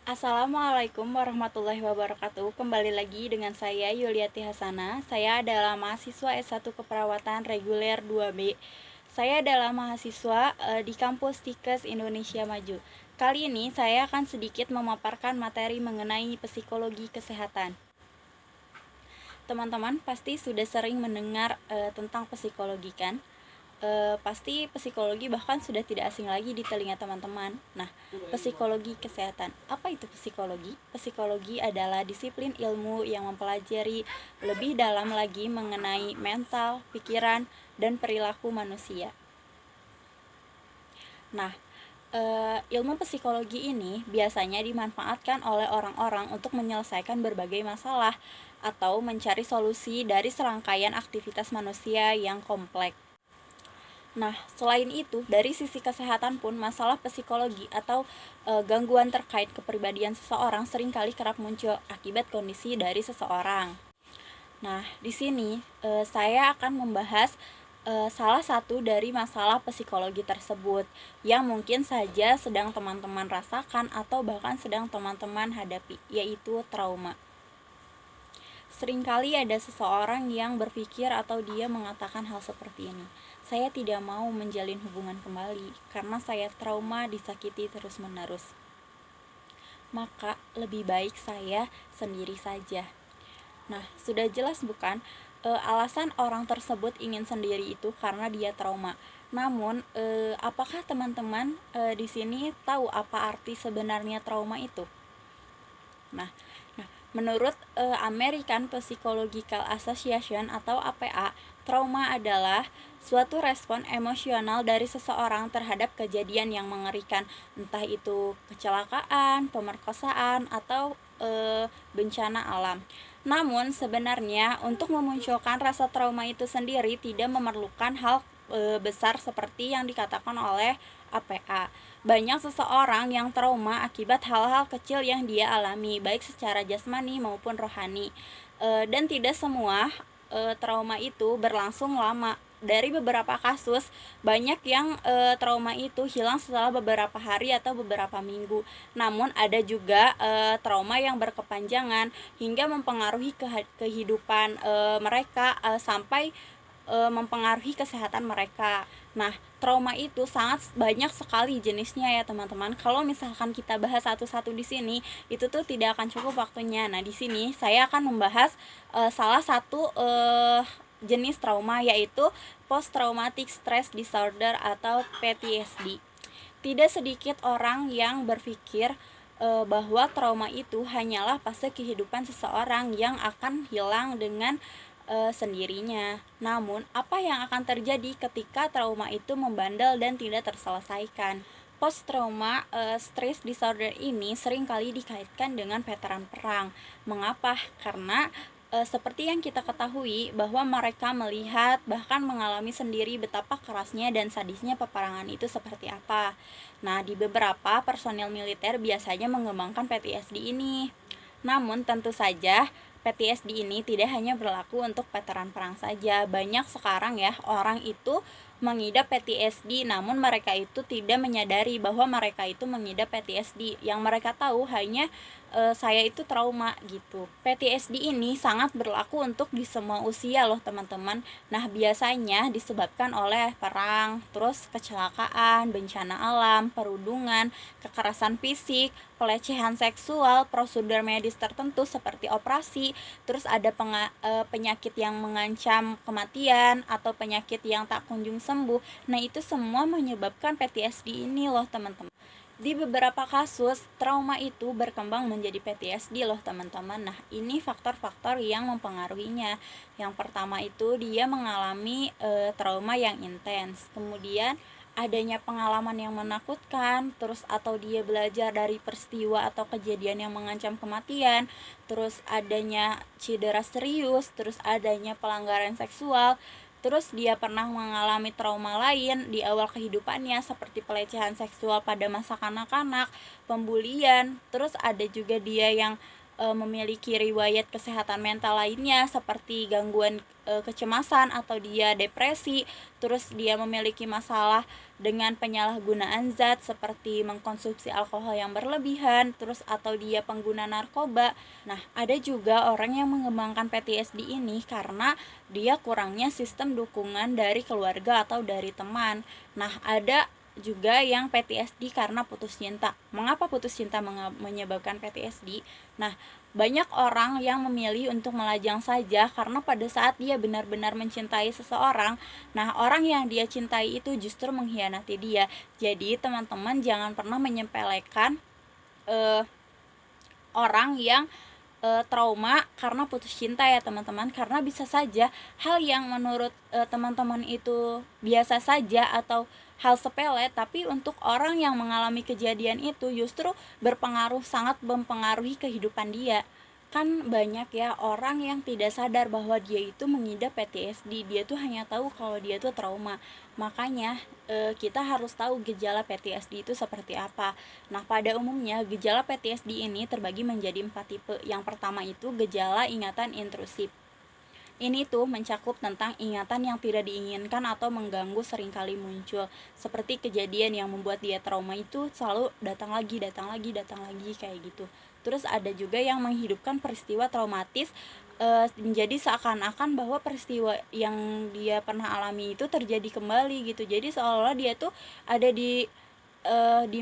Assalamualaikum warahmatullahi wabarakatuh. Kembali lagi dengan saya Yuliati Hasana. Saya adalah mahasiswa S1 Keperawatan Reguler 2B. Saya adalah mahasiswa di kampus Tikes Indonesia Maju. Kali ini saya akan sedikit memaparkan materi mengenai psikologi kesehatan. Teman-teman pasti sudah sering mendengar tentang psikologi kan? Pasti psikologi bahkan sudah tidak asing lagi di telinga teman-teman. Nah, psikologi kesehatan. Apa itu psikologi? Psikologi adalah disiplin ilmu yang mempelajari lebih dalam lagi mengenai mental, pikiran, dan perilaku manusia. Nah, ilmu psikologi ini biasanya dimanfaatkan oleh orang-orang untuk menyelesaikan berbagai masalah atau mencari solusi dari serangkaian aktivitas manusia yang kompleks. Nah, selain itu, dari sisi kesehatan pun masalah psikologi atau gangguan terkait kepribadian seseorang seringkali kerap muncul akibat kondisi dari seseorang. Nah, di sini saya akan membahas salah satu dari masalah psikologi tersebut yang mungkin saja sedang teman-teman rasakan atau bahkan sedang teman-teman hadapi, yaitu trauma. Seringkali ada seseorang yang berpikir atau dia mengatakan hal seperti ini. Saya tidak mau menjalin hubungan kembali karena saya trauma disakiti terus-menerus. Maka lebih baik saya sendiri saja. Nah, sudah jelas bukan alasan orang tersebut ingin sendiri itu karena dia trauma. Namun, apakah teman-teman di sini tahu apa arti sebenarnya trauma itu? Nah, menurut American Psychological Association atau APA, trauma adalah suatu respon emosional dari seseorang terhadap kejadian yang mengerikan, entah itu kecelakaan, pemerkosaan, atau bencana alam. Namun sebenarnya untuk memunculkan rasa trauma itu sendiri tidak memerlukan hal besar seperti yang dikatakan oleh APA. Banyak seseorang yang trauma akibat hal-hal kecil yang dia alami, baik secara jasmani maupun rohani. Dan tidak semua trauma itu berlangsung lama. Dari beberapa kasus, banyak yang trauma itu hilang setelah beberapa hari atau beberapa minggu. Namun ada juga trauma yang berkepanjangan hingga mempengaruhi kehidupan mereka sampai mempengaruhi kesehatan mereka. Nah, trauma itu sangat banyak sekali jenisnya ya teman-teman. Kalau misalkan kita bahas satu-satu di sini, itu tuh tidak akan cukup waktunya. Nah, di sini saya akan membahas salah satu jenis trauma, yaitu post traumatic stress disorder atau PTSD. Tidak sedikit orang yang berpikir bahwa trauma itu hanyalah fase kehidupan seseorang yang akan hilang dengan sendirinya. Namun, apa yang akan terjadi ketika trauma itu membandel dan tidak terselesaikan? Post trauma stress disorder ini seringkali dikaitkan dengan veteran perang. Mengapa? Karena seperti yang kita ketahui bahwa mereka melihat bahkan mengalami sendiri betapa kerasnya dan sadisnya peperangan itu seperti apa. Nah, di beberapa personil militer biasanya mengembangkan PTSD ini. Namun tentu saja PTSD ini tidak hanya berlaku untuk veteran perang saja. Banyak sekarang ya orang itu mengidap PTSD, namun mereka itu tidak menyadari bahwa mereka itu mengidap PTSD. Yang mereka tahu hanya saya itu trauma gitu. PTSD ini sangat berlaku untuk di semua usia loh teman-teman. Nah, biasanya disebabkan oleh perang, terus kecelakaan, bencana alam, perundungan, kekerasan fisik, pelecehan seksual, prosedur medis tertentu seperti operasi, terus ada penyakit yang mengancam kematian atau penyakit yang tak kunjung sembuh. Nah, itu semua menyebabkan PTSD ini loh teman-teman. Di beberapa kasus, trauma itu berkembang menjadi PTSD loh teman-teman. Nah, ini faktor-faktor yang mempengaruhinya. Yang pertama itu dia mengalami trauma yang intens. Kemudian adanya pengalaman yang menakutkan, terus atau dia belajar dari peristiwa atau kejadian yang mengancam kematian, terus adanya cedera serius, terus adanya pelanggaran seksual, terus dia pernah mengalami trauma lain di awal kehidupannya seperti pelecehan seksual pada masa kanak-kanak, pembulian, terus ada juga dia yang memiliki riwayat kesehatan mental lainnya seperti gangguan kecemasan atau dia depresi, terus dia memiliki masalah dengan penyalahgunaan zat seperti mengkonsumsi alkohol yang berlebihan, terus atau dia pengguna narkoba. Nah, ada juga orang yang mengembangkan PTSD ini karena dia kurangnya sistem dukungan dari keluarga atau dari teman. Nah, ada juga yang PTSD karena putus cinta. Mengapa putus cinta menyebabkan PTSD? Nah, banyak orang yang memilih untuk melajang saja karena pada saat dia benar-benar mencintai seseorang, nah orang yang dia cintai itu justru mengkhianati dia. Jadi teman-teman jangan pernah menyepelekan orang yang trauma karena putus cinta ya teman-teman, karena bisa saja hal yang menurut teman-teman itu biasa saja atau hal sepele, tapi untuk orang yang mengalami kejadian itu justru berpengaruh, sangat mempengaruhi kehidupan dia. Kan banyak ya orang yang tidak sadar bahwa dia itu mengidap PTSD, dia tuh hanya tahu kalau dia tuh trauma. Makanya kita harus tahu gejala PTSD itu seperti apa. Nah, pada umumnya gejala PTSD ini terbagi menjadi 4 tipe. Yang pertama itu gejala ingatan intrusif. Ini tuh mencakup tentang ingatan yang tidak diinginkan atau mengganggu seringkali muncul. Seperti kejadian yang membuat dia trauma itu selalu datang lagi kayak gitu. Terus ada juga yang menghidupkan peristiwa traumatis menjadi seakan-akan bahwa peristiwa yang dia pernah alami itu terjadi kembali gitu. Jadi seolah-olah dia tuh ada di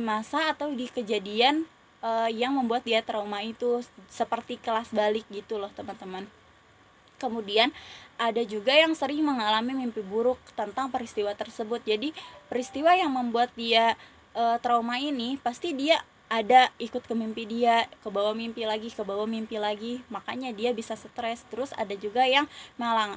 masa atau di kejadian yang membuat dia trauma itu, seperti kelas balik gitu loh teman-teman. Kemudian ada juga yang sering mengalami mimpi buruk tentang peristiwa tersebut. Jadi peristiwa yang membuat dia trauma ini pasti dia ada ikut ke mimpi dia, ke bawah mimpi lagi, makanya dia bisa stres. Terus ada juga yang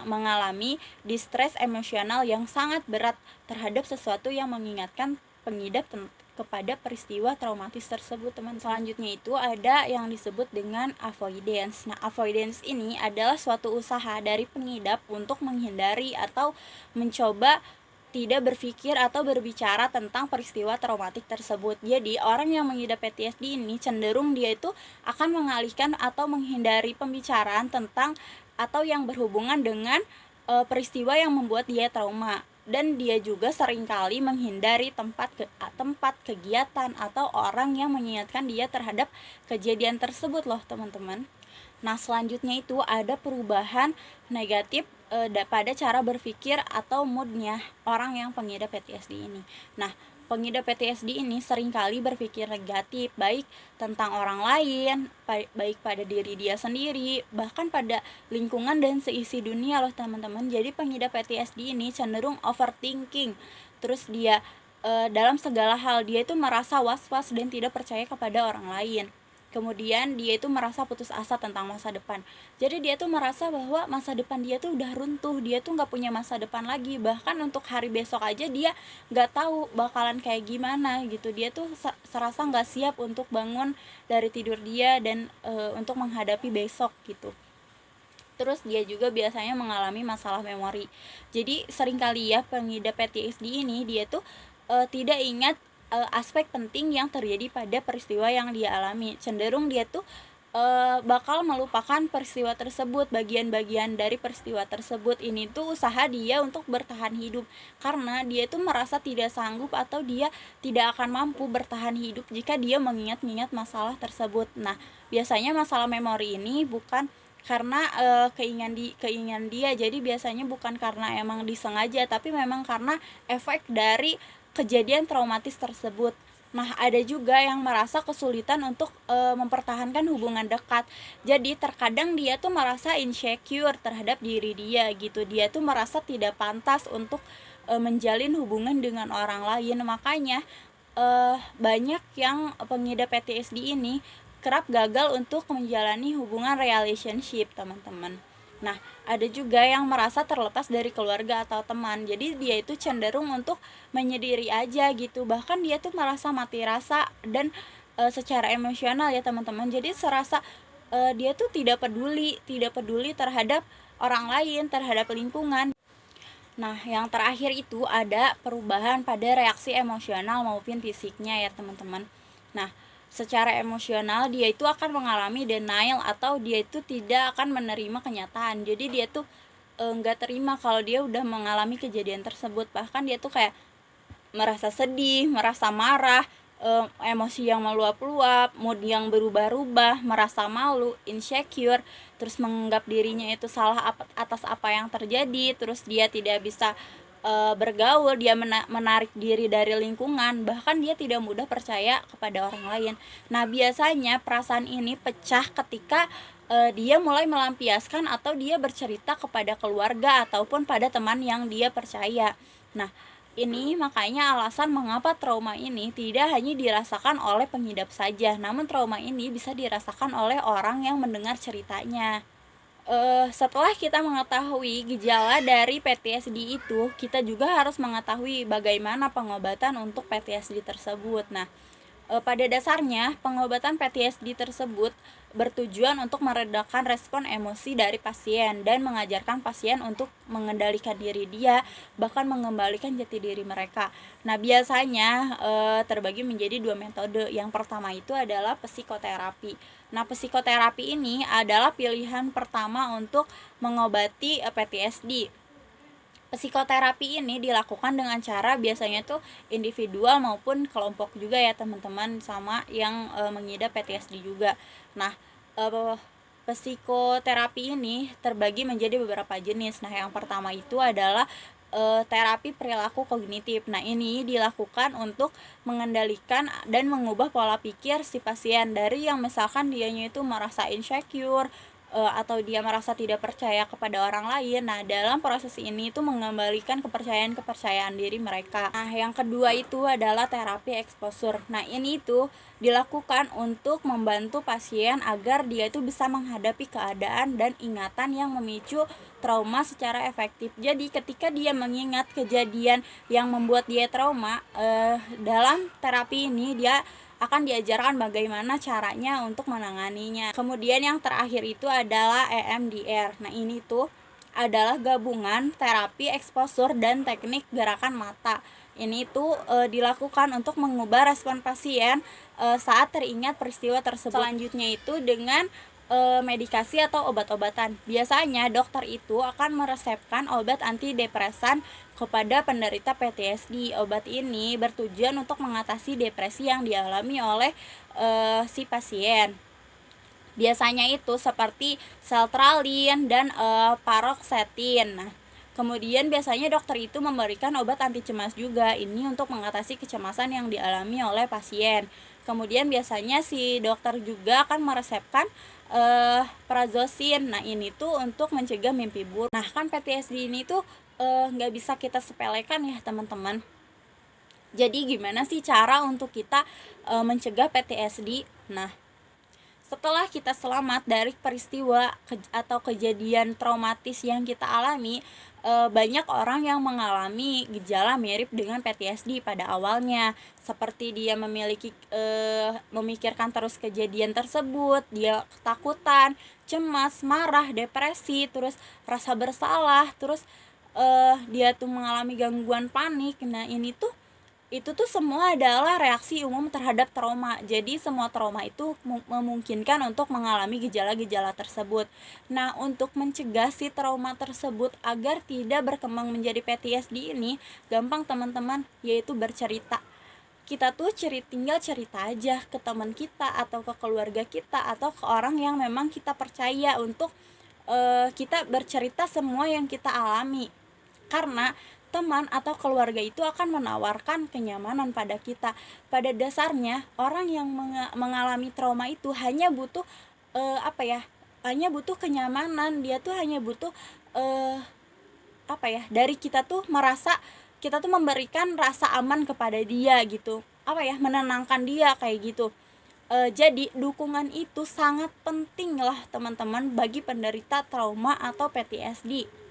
mengalami distress emosional yang sangat berat terhadap sesuatu yang mengingatkan pengidap kepada peristiwa traumatis tersebut, teman. Selanjutnya itu ada yang disebut dengan avoidance. Nah, avoidance ini adalah suatu usaha dari pengidap untuk menghindari atau mencoba tidak berpikir atau berbicara tentang peristiwa traumatik tersebut. Jadi, orang yang mengidap PTSD ini cenderung dia itu akan mengalihkan atau menghindari pembicaraan tentang atau yang berhubungan dengan peristiwa yang membuat dia trauma. Dan dia juga seringkali menghindari tempat kegiatan atau orang yang mengingatkan dia terhadap kejadian tersebut loh teman-teman. Nah, selanjutnya itu ada perubahan negatif pada cara berpikir atau moodnya orang yang pengidap PTSD ini. Nah, pengidap PTSD ini seringkali berpikir negatif, baik tentang orang lain, baik pada diri dia sendiri, bahkan pada lingkungan dan seisi dunia loh teman-teman. Jadi pengidap PTSD ini cenderung overthinking. Terus dia dalam segala hal dia itu merasa was-was dan tidak percaya kepada orang lain. Kemudian dia itu merasa putus asa tentang masa depan. Jadi dia tuh merasa bahwa masa depan dia tuh udah runtuh, dia tuh gak punya masa depan lagi. Bahkan untuk hari besok aja dia gak tahu bakalan kayak gimana gitu. Dia tuh serasa gak siap untuk bangun dari tidur dia dan untuk menghadapi besok gitu. Terus dia juga biasanya mengalami masalah memori. Jadi seringkali ya pengidap PTSD ini dia tuh tidak ingat aspek penting yang terjadi pada peristiwa yang dia alami. Cenderung dia tuh bakal melupakan peristiwa tersebut, bagian-bagian dari peristiwa tersebut. Ini tuh usaha dia untuk bertahan hidup, karena dia tuh merasa tidak sanggup atau dia tidak akan mampu bertahan hidup jika dia mengingat-ingat masalah tersebut. Nah, biasanya masalah memori ini bukan karena keinginan dia, jadi biasanya bukan karena emang disengaja, tapi memang karena efek dari kejadian traumatis tersebut. Nah, ada juga yang merasa kesulitan untuk mempertahankan hubungan dekat. Jadi terkadang dia tuh merasa insecure terhadap diri dia gitu. Dia tuh merasa tidak pantas untuk menjalin hubungan dengan orang lain. Makanya banyak yang pengidap PTSD ini kerap gagal untuk menjalani hubungan relationship, teman-teman. Nah, ada juga yang merasa terlepas dari keluarga atau teman. Jadi dia itu cenderung untuk menyendiri aja gitu. Bahkan dia tuh merasa mati rasa dan secara emosional ya teman-teman. Jadi serasa dia tuh tidak peduli terhadap orang lain, terhadap lingkungan. Nah, yang terakhir itu ada perubahan pada reaksi emosional maupun fisiknya ya teman-teman. Nah, secara emosional dia itu akan mengalami denial atau dia itu tidak akan menerima kenyataan. Jadi dia tuh nggak terima kalau dia udah mengalami kejadian tersebut, bahkan dia tuh kayak merasa sedih, merasa marah, emosi yang meluap-luap, mood yang berubah-ubah, merasa malu, insecure, terus menganggap dirinya itu salah atas apa yang terjadi, terus dia tidak bisa bergaul, dia menarik diri dari lingkungan, bahkan dia tidak mudah percaya kepada orang lain. Nah, biasanya perasaan ini pecah ketika dia mulai melampiaskan atau dia bercerita kepada keluarga ataupun pada teman yang dia percaya. Nah, ini makanya alasan mengapa trauma ini tidak hanya dirasakan oleh pengidap saja, namun trauma ini bisa dirasakan oleh orang yang mendengar ceritanya. Setelah kita mengetahui gejala dari PTSD itu, kita juga harus mengetahui bagaimana pengobatan untuk PTSD tersebut. Nah, pada dasarnya pengobatan PTSD tersebut bertujuan untuk meredakan respon emosi dari pasien dan mengajarkan pasien untuk mengendalikan diri dia, bahkan mengembalikan jati diri mereka. Nah, biasanya terbagi menjadi 2 metode. Yang pertama itu adalah psikoterapi. Nah, psikoterapi ini adalah pilihan pertama untuk mengobati PTSD. Psikoterapi ini dilakukan dengan cara biasanya tuh individual maupun kelompok juga ya teman-teman, sama yang mengidap PTSD juga. Nah, psikoterapi ini terbagi menjadi beberapa jenis. Nah, yang pertama itu adalah terapi perilaku kognitif. Nah, ini dilakukan untuk mengendalikan dan mengubah pola pikir si pasien dari yang misalkan dianya itu merasa insecure, atau dia merasa tidak percaya kepada orang lain. Nah, dalam proses ini itu mengembalikan kepercayaan diri mereka. Nah, yang kedua itu adalah terapi exposure. Nah, ini itu dilakukan untuk membantu pasien agar dia itu bisa menghadapi keadaan dan ingatan yang memicu trauma secara efektif. Jadi ketika dia mengingat kejadian yang membuat dia trauma, dalam terapi ini dia akan diajarkan bagaimana caranya untuk menanganinya. Kemudian yang terakhir itu adalah EMDR. Nah, ini tuh adalah gabungan terapi exposure dan teknik gerakan mata. Ini tuh dilakukan untuk mengubah respon pasien saat teringat peristiwa tersebut. Selanjutnya itu dengan medikasi atau obat-obatan. Biasanya dokter itu akan meresepkan obat antidepresan kepada penderita PTSD. Obat ini bertujuan untuk mengatasi depresi yang dialami oleh si pasien. Biasanya itu seperti sertralin dan paroxetin. Nah, kemudian biasanya dokter itu memberikan obat anti cemas juga. Ini untuk mengatasi kecemasan yang dialami oleh pasien. Kemudian biasanya si dokter juga akan meresepkan prazosin. Nah, ini tuh untuk mencegah mimpi buruk. Nah, kan PTSD ini tuh nggak bisa kita sepelekan ya teman-teman. Jadi gimana sih cara untuk kita mencegah PTSD? Nah, setelah kita selamat dari peristiwa atau kejadian traumatis yang kita alami, banyak orang yang mengalami gejala mirip dengan PTSD pada awalnya, seperti dia memikirkan terus kejadian tersebut, dia ketakutan, cemas, marah, depresi, terus rasa bersalah, terus dia tuh mengalami gangguan panik. Nah, itu tuh semua adalah reaksi umum terhadap trauma. Jadi semua trauma itu memungkinkan untuk mengalami gejala-gejala tersebut. Nah, untuk mencegah si trauma tersebut agar tidak berkembang menjadi PTSD ini, gampang teman-teman, yaitu bercerita. Kita tuh tinggal cerita aja ke teman kita atau ke keluarga kita atau ke orang yang memang kita percaya untuk kita bercerita semua yang kita alami. Karena teman atau keluarga itu akan menawarkan kenyamanan pada kita. Pada dasarnya orang yang mengalami trauma itu hanya butuh hanya butuh kenyamanan. Dia tuh hanya butuh dari kita tuh merasa kita tuh memberikan rasa aman kepada dia gitu, menenangkan dia kayak gitu. Jadi dukungan itu sangat penting lah teman-teman bagi penderita trauma atau PTSD.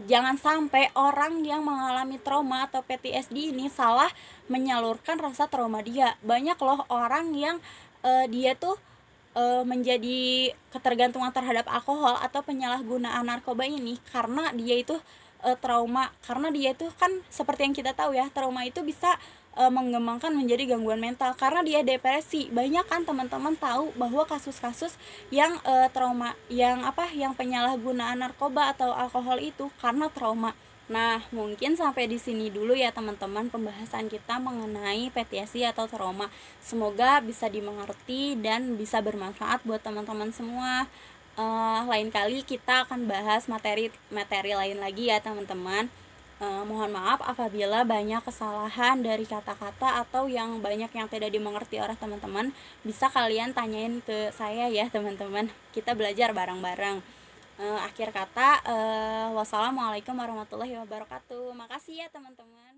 Jangan sampai orang yang mengalami trauma atau PTSD ini salah menyalurkan rasa trauma dia. Banyak loh orang yang dia tuh menjadi ketergantungan terhadap alkohol atau penyalahgunaan narkoba ini karena dia itu trauma. Karena dia itu kan seperti yang kita tahu ya, trauma itu bisa mengembangkan menjadi gangguan mental karena dia depresi. Banyak kan teman-teman tahu bahwa kasus-kasus yang trauma, yang penyalahgunaan narkoba atau alkohol itu karena trauma. Nah, mungkin sampai di sini dulu ya teman-teman pembahasan kita mengenai PTSD atau trauma. Semoga bisa dimengerti dan bisa bermanfaat buat teman-teman semua. Lain kali kita akan bahas materi lain lagi ya teman-teman. Mohon maaf apabila banyak kesalahan dari kata-kata atau yang banyak yang tidak dimengerti oleh teman-teman. Bisa kalian tanyain ke saya ya teman-teman. Kita belajar bareng-bareng. Akhir kata, wassalamualaikum warahmatullahi wabarakatuh. Makasih ya teman-teman.